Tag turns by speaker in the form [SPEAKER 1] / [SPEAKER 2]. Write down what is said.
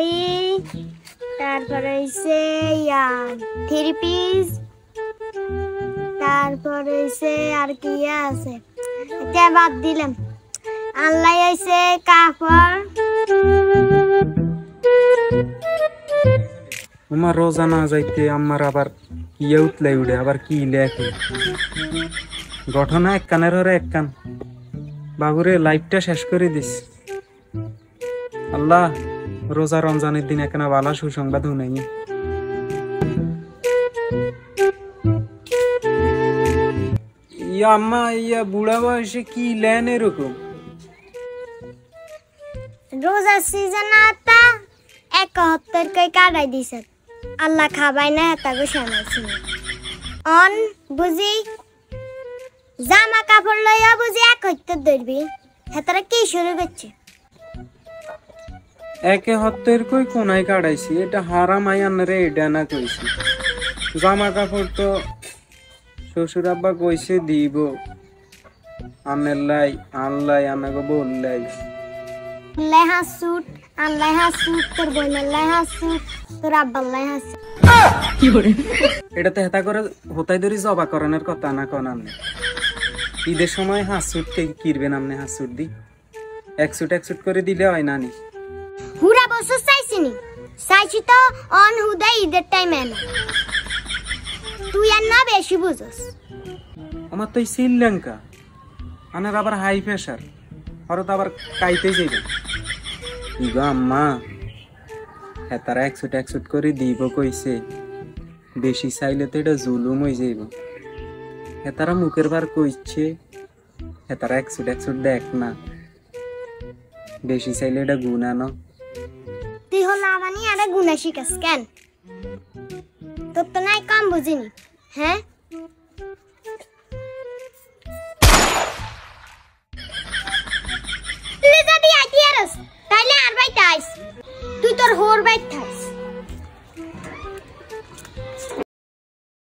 [SPEAKER 1] শাড়ি, তারপরে হইছে three piece, তারপরে হইছে আর কি আছে এটা বাদ দিলাম। আনলাই হইছে কাপড়।
[SPEAKER 2] আমার রোজা না যাইতে আমার আবার ইয়ে উঠলাই উঠে আবার কি লেখে ঘটনা এক কানের হরে এক কান। বাবুরে লাইফটা শেষ করে দিস আল্লাহ। রোজা রমজানের দিন একখানা ভালো সুসংবাদ শুনাই। ইয়া আম্মা ইয়া বুড়া বয়সে কি লেন এরকম?
[SPEAKER 1] রোজা সিজন আতা 71 কই কাটাই দিছে আল্লাহ খাবাই না এত গোসানাইছি অন বুঝি জামা কাপড় লইয়া বুঝি 71 ধরবি হেতারা কি শুরু করছে?
[SPEAKER 2] 71 কই কোনায় কাটাইছি? এটা হারাম আইয়ানরে এটা না কইছি। জামা কাপড় তো শ্বশুর আব্বা কইছে দিব আনলাই আনলাই আমাকে বললাই।
[SPEAKER 1] লেহা স্যুট আনলাই হাসুট তোর বোনের লেহা স্যুট তোর আব্বার লেহা স্যুট কি করে?
[SPEAKER 2] এটা তো হেতা করে হতাই ধরি জবা করানোর কথা না কোন আমনে। ঈদের সময় হাসুট কে কিরবেন আমনে? হাসুট দি এক সুট করে দিলে হয় না নি?
[SPEAKER 1] পুরা বছর চাইছিনি চাইছি তো অন হুদাই ঈদের টাইমে না। তুই আর না বেশি বুঝস।
[SPEAKER 2] আমার তো শ্রীলঙ্কা আনার আবার হাই প্রেশার হরত আবার কাইতে যাইবে। ইগো আম্মা হেতারা এক সুট করে দিব কইছে। বেশি চাইলে তো এটা জুলুম হয়ে যাইব। হেতারা মুখের বার কইছে হেতারা এক সুট দেখ না। বেশি চাইলে এটা গুণা ন।
[SPEAKER 1] তুই হল আমানি আরে গুণা শিখাস কেন? তোর তো নাই কম বুঝিনি। হ্যাঁ তুই যদি আইতিয়ারস তাইলে আর বাইতে আইস। তুই তোর হোর বাইত থাক।